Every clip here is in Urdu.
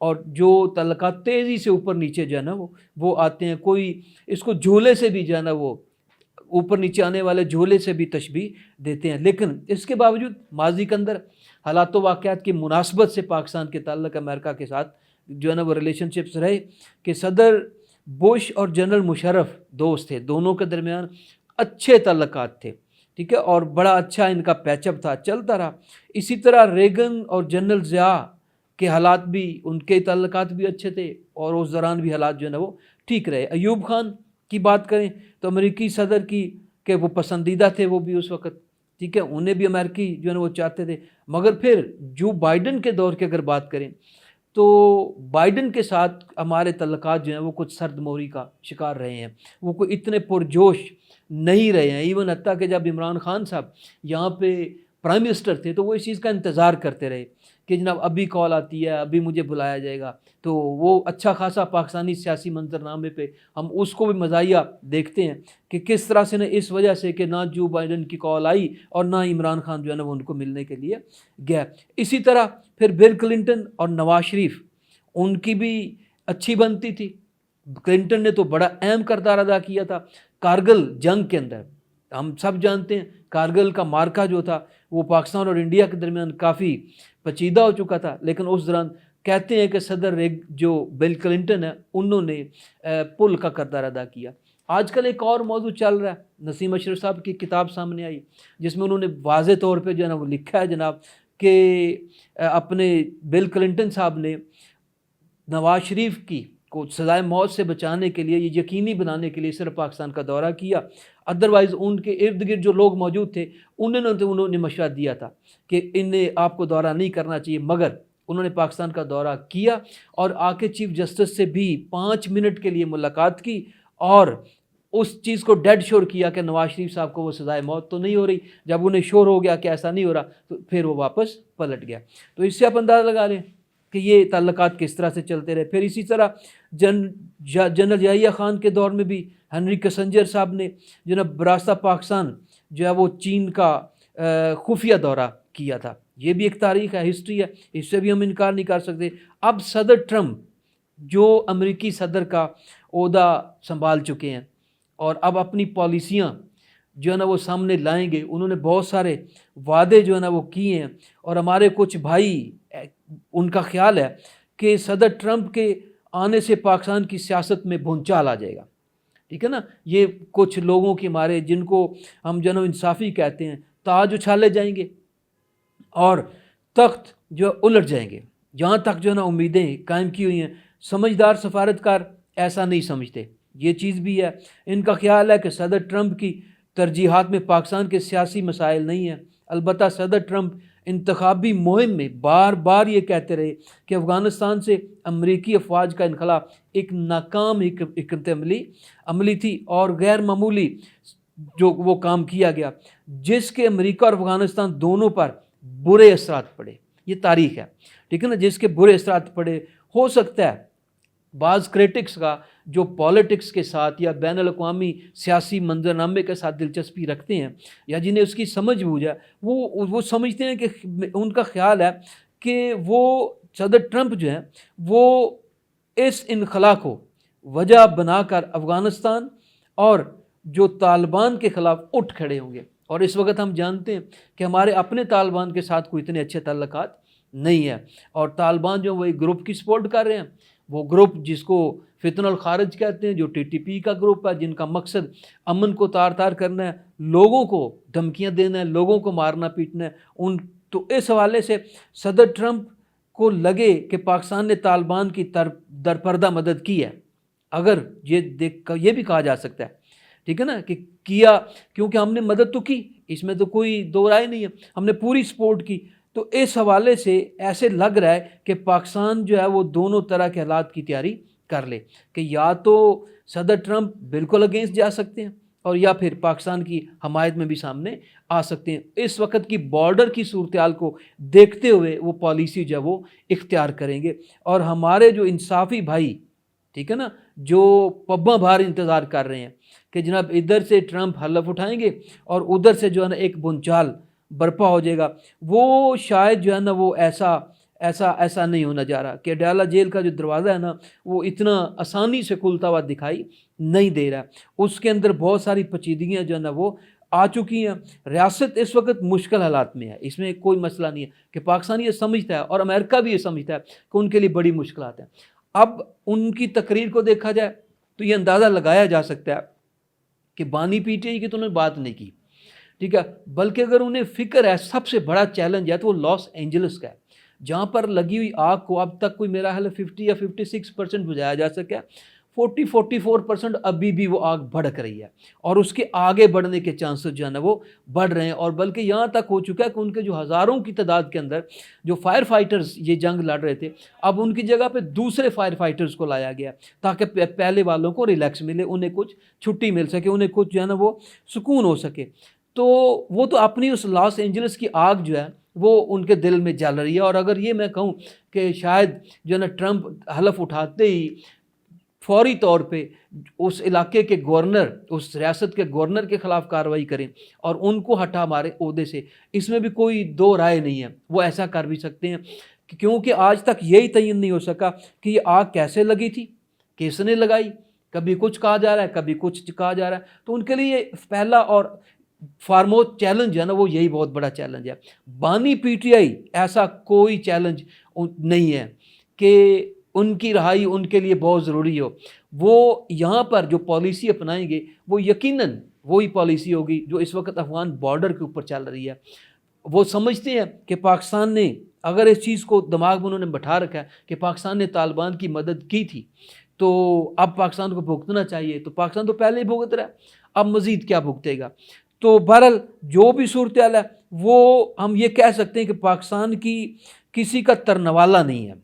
اور جو تعلقات تیزی سے اوپر نیچے جو ہے نا وہ آتے ہیں. کوئی اس کو جھولے سے بھی جو ہے نا وہ اوپر نیچے آنے والے جھولے سے بھی تشبیہ دیتے ہیں. لیکن اس کے باوجود ماضی کے اندر حالات و واقعات کی مناسبت سے پاکستان کے تعلق امریکہ کے ساتھ جو ہے نا وہ ریلیشن شپس رہے کہ صدر بش اور جنرل مشرف دوست تھے, دونوں کے درمیان اچھے تعلقات تھے, ٹھیک ہے, اور بڑا اچھا ان کا پیچ اپ تھا, چلتا رہا. اسی طرح ریگن اور جنرل ضیاء کے حالات بھی, ان کے تعلقات بھی اچھے تھے اور اس دوران بھی حالات جو ہے نا وہ ٹھیک رہے. ایوب خان کی بات کریں تو امریکی صدر کی کہ وہ پسندیدہ تھے وہ بھی اس وقت, ٹھیک ہے, انہیں بھی امریکی جو ہے نا وہ چاہتے تھے. مگر پھر جو بائیڈن کے دور کی اگر بات کریں تو بائیڈن کے ساتھ ہمارے تعلقات جو ہیں وہ کچھ سرد موری کا شکار رہے ہیں, وہ کوئی اتنے پرجوش نہیں رہے ہیں. ایون حتیٰ کہ جب عمران خان صاحب یہاں پہ پرائم منسٹر تھے تو وہ اس چیز کا انتظار کرتے رہے کہ جناب ابھی کال آتی ہے, ابھی مجھے بلایا جائے گا. تو وہ اچھا خاصا پاکستانی سیاسی منظرنامے پہ ہم اس کو بھی مزاحیہ دیکھتے ہیں کہ کس طرح سے اس وجہ سے کہ نہ جو بائیڈن کی کال آئی اور نہ عمران خان جو ہے نا وہ ان کو ملنے کے لیے گیا. اسی طرح پھر بل کلنٹن اور نواز شریف, ان کی بھی اچھی بنتی تھی. کلنٹن نے تو بڑا اہم کردار ادا کیا تھا کارگل جنگ کے اندر. ہم سب جانتے ہیں کارگل کا مارکا جو تھا وہ پاکستان اور انڈیا کے درمیان کافی پیچیدہ ہو چکا تھا, لیکن اس دوران کہتے ہیں کہ صدر جو بل کلنٹن ہے انہوں نے پل کا کردار ادا کیا. آج کل ایک اور موضوع چل رہا ہے, نسیم اشرف صاحب کی کتاب سامنے آئی جس میں انہوں نے واضح طور پہ جو ہے نا وہ لکھا ہے جناب کہ اپنے بل کلنٹن صاحب نے نواز شریف کی کو سزائے موت سے بچانے کے لیے, یہ یقینی بنانے کے لیے صرف پاکستان کا دورہ کیا. ادروائز ان کے ارد گرد جو لوگ موجود تھے انہوں نے مشورہ دیا تھا کہ انہیں آپ کو دورہ نہیں کرنا چاہیے, مگر انہوں نے پاکستان کا دورہ کیا اور آ کے چیف جسٹس سے بھی 5 منٹ کے لیے ملاقات کی اور اس چیز کو ڈیڈ شور کیا کہ نواز شریف صاحب کو وہ سزائے موت تو نہیں ہو رہی. جب انہیں شور ہو گیا کہ ایسا نہیں ہو رہا تو پھر وہ واپس پلٹ گیا. تو اس سے آپ اندازہ لگا لیں کہ یہ تعلقات کس طرح سے چلتے رہے. پھر اسی طرح جنرل یحییٰ خان کے دور میں بھی ہنری کسنجر صاحب نے جو ہے براستہ پاکستان جو ہے وہ چین کا خفیہ دورہ کیا تھا. یہ بھی ایک تاریخ ہے, ہسٹری ہے, اس سے بھی ہم انکار نہیں کر سکتے. اب صدر ٹرمپ جو امریکی صدر کا عہدہ سنبھال چکے ہیں اور اب اپنی پالیسیاں جو ہے نا وہ سامنے لائیں گے, انہوں نے بہت سارے وعدے جو ہے نا وہ کیے ہیں اور ہمارے کچھ بھائی ان کا خیال ہے کہ صدر ٹرمپ کے آنے سے پاکستان کی سیاست میں بھونچال آ جائے گا. ٹھیک ہے نا, یہ کچھ لوگوں کے مارے جن کو ہم جنو انصافی کہتے ہیں تاج اچھالے جائیں گے اور تخت جو الٹ جائیں گے. جہاں تک جو ہے نا امیدیں قائم کی ہوئی ہیں, سمجھدار سفارتکار ایسا نہیں سمجھتے. یہ چیز بھی ہے, ان کا خیال ہے کہ صدر ٹرمپ کی ترجیحات میں پاکستان کے سیاسی مسائل نہیں ہیں. البتہ صدر ٹرمپ انتخابی مہم میں بار بار یہ کہتے رہے کہ افغانستان سے امریکی افواج کا انخلا ایک ناکام حکمت عملی تھی اور غیر معمولی جو وہ کام کیا گیا جس کے امریکہ اور افغانستان دونوں پر برے اثرات پڑے. یہ تاریخ ہے, ٹھیک ہے نا, جس کے برے اثرات پڑے. ہو سکتا ہے بعض کریٹکس کا جو پالیٹکس کے ساتھ یا بین الاقوامی سیاسی منظرنامے کے ساتھ دلچسپی رکھتے ہیں یا جنہیں اس کی سمجھ بوجھ ہے, وہ سمجھتے ہیں کہ ان کا خیال ہے کہ وہ صدر ٹرمپ جو ہیں وہ اس انخلا کو وجہ بنا کر افغانستان اور جو طالبان کے خلاف اٹھ کھڑے ہوں گے. اور اس وقت ہم جانتے ہیں کہ ہمارے اپنے طالبان کے ساتھ کوئی اتنے اچھے تعلقات نہیں ہیں اور طالبان جو وہ ایک گروپ کی سپورٹ کر رہے ہیں, وہ گروپ جس کو فتن الخارج کہتے ہیں, جو ٹی ٹی پی کا گروپ ہے, جن کا مقصد امن کو تار تار کرنا ہے, لوگوں کو دھمکیاں دینا ہے, لوگوں کو مارنا پیٹنا ہے. تو اس حوالے سے صدر ٹرمپ کو لگے کہ پاکستان نے طالبان کی درپردہ مدد کی ہے, اگر یہ بھی کہا جا سکتا ہے, ٹھیک ہے نا, کہ کیا کیونکہ ہم نے مدد تو کی, اس میں تو کوئی دو رائے نہیں ہے, ہم نے پوری سپورٹ کی. تو اس حوالے سے ایسے لگ رہا ہے کہ پاکستان جو ہے وہ دونوں طرح کے حالات کی تیاری کر لے کہ یا تو صدر ٹرمپ بالکل اگینسٹ جا سکتے ہیں اور یا پھر پاکستان کی حمایت میں بھی سامنے آ سکتے ہیں. اس وقت کی بارڈر کی صورتحال کو دیکھتے ہوئے وہ پالیسی جو ہے وہ اختیار کریں گے. اور ہمارے جو انصافی بھائی, ٹھیک ہے نا, جو پباں بھار انتظار کر رہے ہیں کہ جناب ادھر سے ٹرمپ حلف اٹھائیں گے اور ادھر سے جو ہے نا ایک بھونچال برپا ہو جائے گا, وہ شاید جو ہے نا وہ ایسا ایسا نہیں ہونا جا رہا کہ اڈیالہ جیل کا جو دروازہ ہے نا وہ اتنا آسانی سے کھلتا ہوا دکھائی نہیں دے رہا. اس کے اندر بہت ساری پیچیدگیاں جو ہے نا وہ آ چکی ہیں. ریاست اس وقت مشکل حالات میں ہے، اس میں کوئی مسئلہ نہیں ہے کہ پاکستان یہ سمجھتا ہے اور امریکہ بھی یہ سمجھتا ہے کہ ان کے لیے بڑی مشکلات ہیں. اب ان کی تقریر کو دیکھا جائے تو یہ اندازہ لگایا جا سکتا ہے کہ بانی پی ٹی آئی کی تو انہوں نے بات نہیں کی، ٹھیک ہے، بلکہ اگر انہیں فکر ہے سب سے بڑا چیلنج ہے تو وہ لاس اینجلس کا ہے، جہاں پر لگی ہوئی آگ کو اب تک کوئی میرا حال 50 یا 56% بجھایا جا سکا. 44% ابھی بھی وہ آگ بھڑک رہی ہے اور اس کے آگے بڑھنے کے چانسز جو ہے نا وہ بڑھ رہے ہیں. اور بلکہ یہاں تک ہو چکا ہے کہ ان کے جو ہزاروں کی تعداد کے اندر جو فائر فائٹرز یہ جنگ لڑ رہے تھے، اب ان کی جگہ پہ دوسرے فائر فائٹرز کو لایا گیا تاکہ پہلے والوں کو ریلیکس ملے، انہیں کچھ چھٹی مل سکے، انہیں کچھ جو ہے نا وہ سکون ہو سکے. تو وہ تو اپنی اس لاس اینجلس کی آگ جو ہے وہ ان کے دل میں جل رہی ہے. اور اگر یہ میں کہوں کہ شاید جو ہے نا ٹرمپ حلف اٹھاتے ہی فوری طور پہ اس علاقے کے گورنر، اس ریاست کے گورنر کے خلاف کارروائی کریں اور ان کو ہٹا مارے عہدے سے، اس میں بھی کوئی دو رائے نہیں ہے. وہ ایسا کر بھی سکتے ہیں کیونکہ آج تک یہی تعین نہیں ہو سکا کہ یہ آگ کیسے لگی تھی، کس نے لگائی. کبھی کچھ کہا جا رہا ہے، کبھی کچھ کہا جا رہا ہے. تو ان کے لیے پہلا اور فارموسٹ چیلنج ہے نا وہ یہی بہت بڑا چیلنج ہے. بانی پی ٹی آئی ایسا کوئی چیلنج نہیں ہے کہ ان کی رہائی ان کے لیے بہت ضروری ہو. وہ یہاں پر جو پالیسی اپنائیں گے وہ یقیناً وہی پالیسی ہوگی جو اس وقت افغان بارڈر کے اوپر چل رہی ہے. وہ سمجھتے ہیں کہ پاکستان نے اگر اس چیز کو دماغ میں انہوں نے بٹھا رکھا ہے کہ پاکستان نے طالبان کی مدد کی تھی تو اب پاکستان کو بھگتنا چاہیے، تو پاکستان تو پہلے ہی بھگت رہا ہے، اب مزید کیا بھگتے گا. تو بہرحال جو بھی صورتحال ہے وہ ہم یہ کہہ سکتے ہیں کہ پاکستان کی کسی کا ترنوالا نہیں ہے،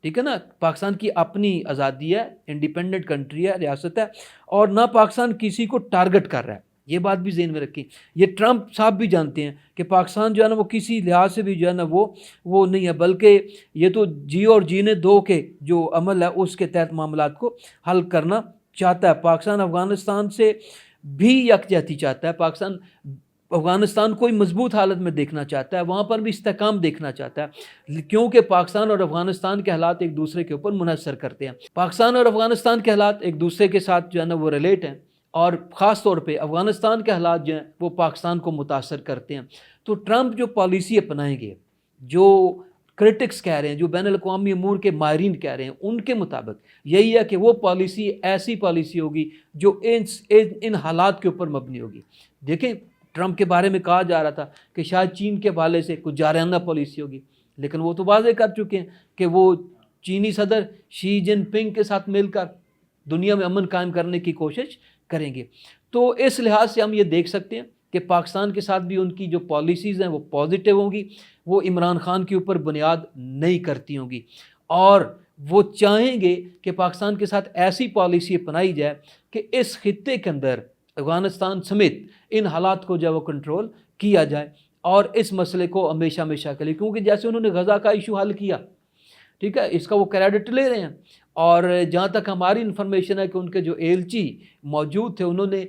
ٹھیک ہے نا. پاکستان کی اپنی آزادی ہے، انڈیپینڈنٹ کنٹری ہے، ریاست ہے، اور نہ پاکستان کسی کو ٹارگٹ کر رہا ہے. یہ بات بھی ذہن میں رکھیں. یہ ٹرمپ صاحب بھی جانتے ہیں کہ پاکستان جو ہے نا وہ کسی لحاظ سے بھی جو ہے نا وہ نہیں ہے، بلکہ یہ تو جی اور جینے دو کے جو عمل ہے اس کے تحت معاملات کو حل کرنا چاہتا ہے. پاکستان افغانستان سے بھی یکجہتی چاہتا ہے، پاکستان افغانستان کو مضبوط حالت میں دیکھنا چاہتا ہے، وہاں پر بھی استحکام دیکھنا چاہتا ہے، کیونکہ پاکستان اور افغانستان کے حالات ایک دوسرے کے اوپر منحصر کرتے ہیں. پاکستان اور افغانستان کے حالات ایک دوسرے کے ساتھ جو ہے نا وہ ریلیٹ ہیں، اور خاص طور پہ افغانستان کے حالات جو ہیں وہ پاکستان کو متاثر کرتے ہیں. تو ٹرمپ جو پالیسی اپنائیں گے، جو کرٹکس کہہ رہے ہیں، جو بین الاقوامی امور کے ماہرین کہہ رہے ہیں، ان کے مطابق یہی ہے کہ وہ پالیسی ایسی پالیسی ہوگی جو ان حالات کے اوپر مبنی ہوگی. دیکھیں ٹرمپ کے بارے میں کہا جا رہا تھا کہ شاید چین کے حوالے سے کچھ جارحانہ پالیسی ہوگی، لیکن وہ تو واضح کر چکے ہیں کہ وہ چینی صدر شی جن پنگ کے ساتھ مل کر دنیا میں امن قائم کرنے کی کوشش کریں گے. تو اس لحاظ سے ہم یہ دیکھ سکتے ہیں کہ پاکستان کے ساتھ بھی ان کی جو پالیسیز ہیں وہ پازیٹیو ہوں گی، وہ عمران خان کے اوپر بنیاد نہیں کرتی ہوں گی، اور وہ چاہیں گے کہ پاکستان کے ساتھ ایسی پالیسی اپنائی جائے کہ اس خطے کے اندر افغانستان سمیت ان حالات کو جو وہ کنٹرول کیا جائے، اور اس مسئلے کو ہمیشہ ہمیشہ کے لیے، کیونکہ جیسے انہوں نے غزہ کا ایشو حل کیا، ٹھیک ہے، اس کا وہ کریڈٹ لے رہے ہیں. اور جہاں تک ہماری انفارمیشن ہے کہ ان کے جو ایلچی موجود تھے انہوں نے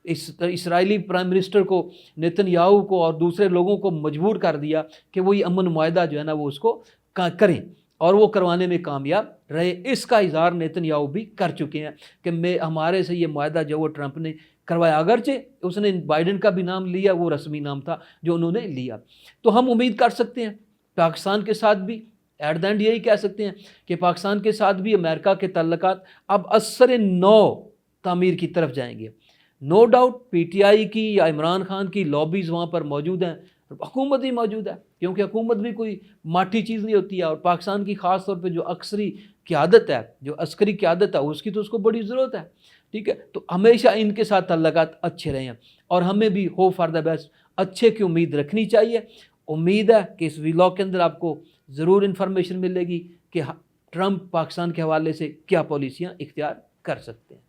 اسرائیلی پرائم منسٹر کو، نیتن یاہو کو اور دوسرے لوگوں کو مجبور کر دیا کہ وہ یہ امن معاہدہ جو ہے نا وہ اس کو کریں، اور وہ کروانے میں کامیاب رہے. اس کا اظہار نیتن یاہو بھی کر چکے ہیں کہ ہمارے سے یہ معاہدہ جو وہ ٹرمپ نے کروایا، اگرچہ اس نے بائیڈن کا بھی نام لیا، وہ رسمی نام تھا جو انہوں نے لیا. تو ہم امید کر سکتے ہیں پاکستان کے ساتھ بھی ایٹ دا اینڈ یہی کہہ سکتے ہیں کہ پاکستان کے ساتھ بھی امریکہ کے تعلقات اب اثر نو تعمیر کی طرف جائیں گے. No doubt P T I کی یا عمران خان کی لابیز وہاں پر موجود ہیں، حکومت بھی موجود ہے، کیونکہ حکومت بھی کوئی ماٹھی چیز نہیں ہوتی ہے، اور پاکستان کی خاص طور پہ جو عسکری قیادت ہے، جو عسکری قیادت ہے اس کی تو اس کو بڑی ضرورت ہے، ٹھیک ہے. تو ہمیشہ ان کے ساتھ تعلقات اچھے رہے ہیں، اور ہمیں بھی ہوپ فار دا بیسٹ اچھے کی امید رکھنی چاہیے. امید ہے کہ اس ویلاگ کے اندر آپ کو ضرور انفارمیشن ملے گی کہ ٹرمپ پاکستان کے حوالے سے کیا پالیسیاں اختیار کر سکتے ہیں.